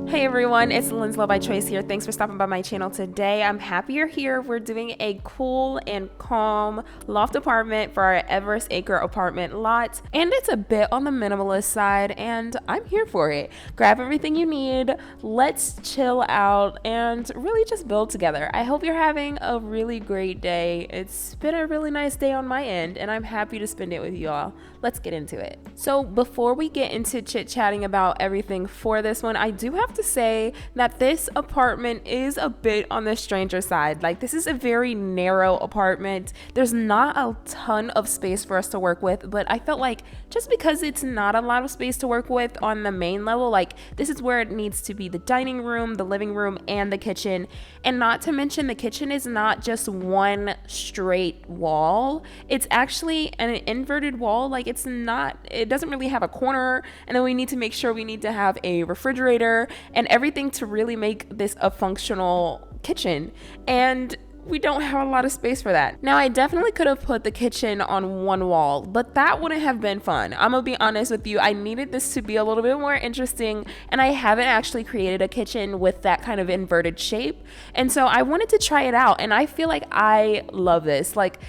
Hey everyone, it's Linslow by Choice here. Thanks for stopping by my channel today. I'm happy you're here. We're doing a cool and calm loft apartment for our Avarice Acre apartment lot. And it's a bit on the minimalist side and I'm here for it. Grab everything you need, let's chill out and really just build together. I hope you're having a really great day. It's been a really nice day on my end and I'm happy to spend it with you all. Let's get into it. So before we get into chit-chatting about everything for this one, I do have to say that this apartment is a bit on the stranger side. Like, this is a very narrow apartment. There's not a ton of space for us to work with, but I felt like just because it's not a lot of space to work with on the main level, like this is where it needs to be: the dining room, the living room, and the kitchen. And not to mention, the kitchen is not just one straight wall. It's actually an inverted wall. Like, it doesn't really have a corner, and then we need to make sure we need to have a refrigerator and everything to really make this a functional kitchen. And we don't have a lot of space for that. Now, I definitely could have put the kitchen on one wall, but that wouldn't have been fun. I'm gonna be honest with you. I needed this to be a little bit more interesting, and I haven't actually created a kitchen with that kind of inverted shape. And so I wanted to try it out, and I feel like I love this. Like,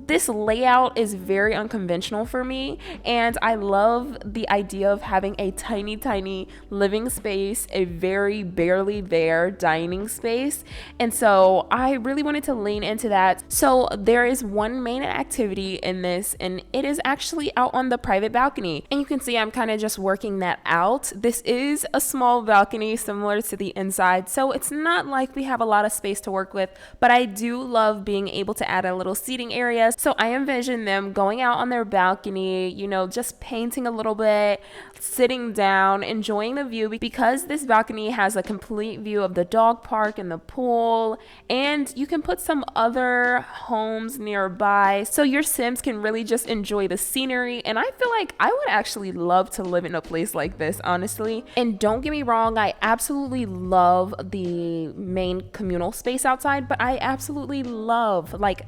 this layout is very unconventional for me, and I love the idea of having a tiny living space, a very barely there dining space. And so I really wanted to lean into that. So there is one main activity in this, and it is actually out on the private balcony. And you can see I'm kind of just working that out. This is a small balcony similar to the inside, so it's not like we have a lot of space to work with, but I do love being able to add a little seating area. So I envision them going out on their balcony, you know, just painting a little bit, sitting down, enjoying the view, because this balcony has a complete view of the dog park and the pool, and you can put some other homes nearby so your Sims can really just enjoy the scenery. And I feel like I would actually love to live in a place like this, honestly. And don't get me wrong, I absolutely love the main communal space outside, but I absolutely love, like,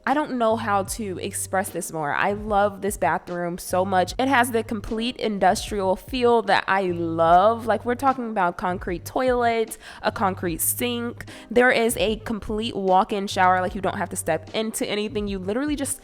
I don't know how to express this more. I love this bathroom so much. It has the complete industrial feel that I love. Like, we're talking about concrete toilets, a concrete sink. There is a complete walk-in shower. Like, you don't have to step into anything. You literally just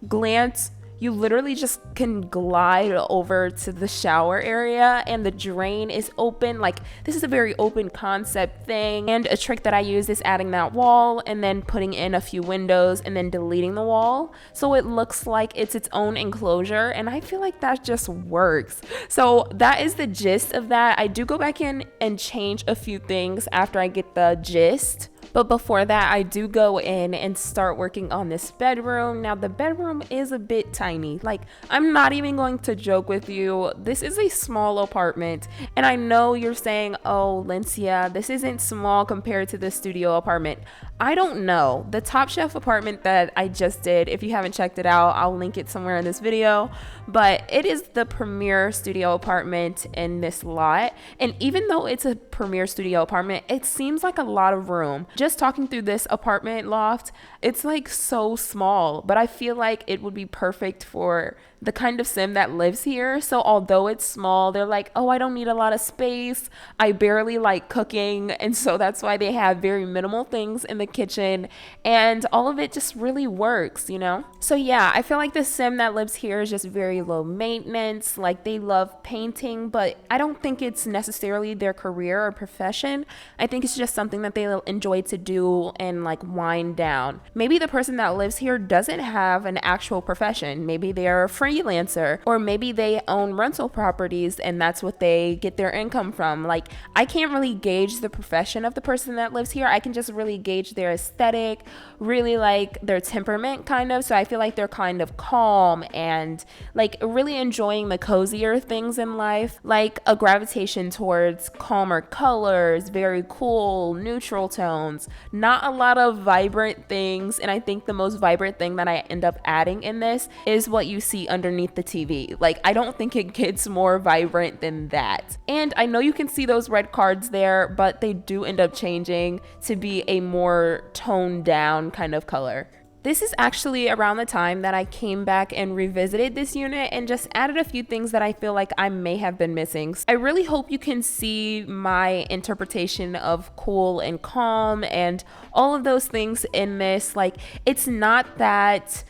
glance. You literally just can glide over to the shower area, and the drain is open. Like, this is a very open concept thing. And a trick that I use is adding that wall and then putting in a few windows and then deleting the wall so it looks like it's its own enclosure. And I feel like that just works. So that is the gist of that. I do go back in and change a few things after I get the gist. But before that, I do go in and start working on this bedroom. Now, the bedroom is a bit tiny. Like, I'm not even going to joke with you. This is a small apartment. And I know you're saying, oh, Lincia, this isn't small compared to the studio apartment. I don't know. The Top Chef apartment that I just did, if you haven't checked it out, I'll link it somewhere in this video. But it is the premier studio apartment in this lot. And even though it's a premier studio apartment, it seems like a lot of room. Just talking through this apartment loft, it's like so small, but I feel like it would be perfect for the kind of sim that lives here. So although it's small, they're like, oh, I don't need a lot of space. I barely like cooking. And so that's why they have very minimal things in the kitchen, and all of it just really works, you know? So yeah, I feel like the sim that lives here is just very low maintenance. Like, they love painting, but I don't think it's necessarily their career or profession. I think it's just something that they enjoy to do and like wind down. Maybe the person that lives here doesn't have an actual profession. Maybe they're a freelancer, or maybe they own rental properties and that's what they get their income from. Like, I can't really gauge the profession of the person that lives here. I can just really gauge their aesthetic, really like their temperament kind of. So I feel like they're kind of calm and like really enjoying the cozier things in life, like a gravitation towards calmer colors, very cool neutral tones, not a lot of vibrant things. And I think the most vibrant thing that I end up adding in this is what you see underneath the TV. Like, I don't think it gets more vibrant than that. And I know you can see those red cards there, but they do end up changing to be a more toned down kind of color. This is actually around the time that I came back and revisited this unit and just added a few things that I feel like I may have been missing. I really hope you can see my interpretation of cool and calm and all of those things in this. Like, it's not that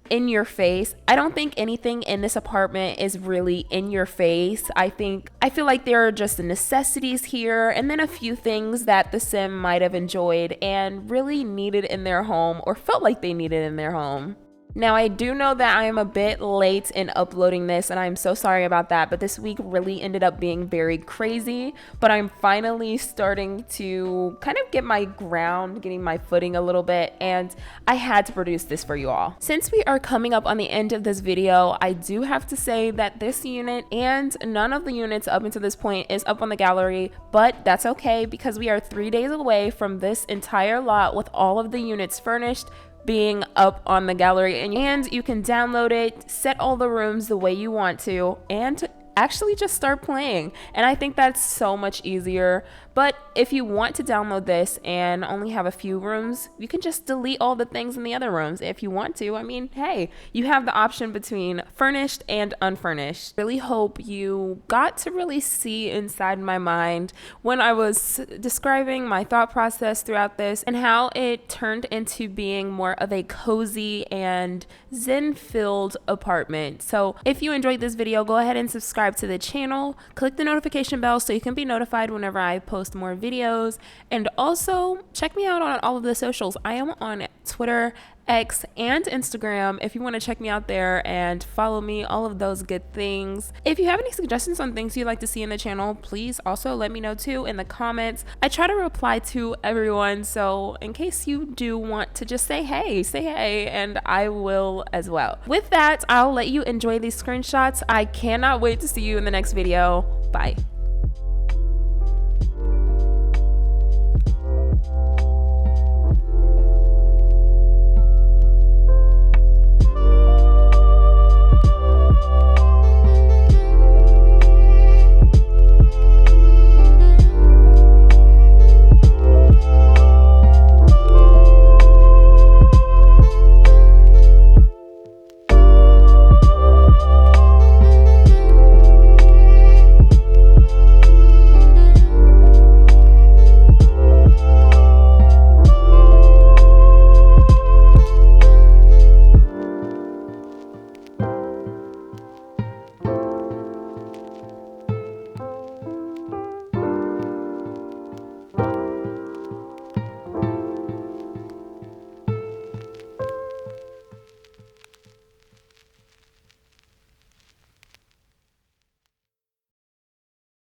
in your face. I don't think anything in this apartment is really in your face. I feel like there are just the necessities here and then a few things that the sim might have enjoyed and really needed in their home or felt like they needed in their home. Now, I do know that I am a bit late in uploading this, and I'm so sorry about that, but this week really ended up being very crazy, but I'm finally starting to kind of get my ground, getting my footing a little bit, and I had to produce this for you all. Since we are coming up on the end of this video, I do have to say that this unit and none of the units up until this point is up on the gallery, but that's okay because we are 3 days away from this entire lot with all of the units furnished being up on the gallery, and you can download it, set all the rooms the way you want to, and actually just start playing. And I think that's so much easier. But if you want to download this and only have a few rooms, you can just delete all the things in the other rooms if you want to. I mean, hey, you have the option between furnished and unfurnished. Really hope you got to really see inside my mind when I was describing my thought process throughout this and how it turned into being more of a cozy and zen-filled apartment. So if you enjoyed this video, go ahead and subscribe to the channel. Click the notification bell so you can be notified whenever I post more videos, and also check me out on all of the socials. I am on Twitter, X, and Instagram if you want to check me out there and follow me, all of those good things. If you have any suggestions on things you'd like to see in the channel, please also let me know too in the comments. I try to reply to everyone, so in case you do want to just say hey, and I will as well. With that, I'll let you enjoy these screenshots. I cannot wait to see you in the next video. Bye.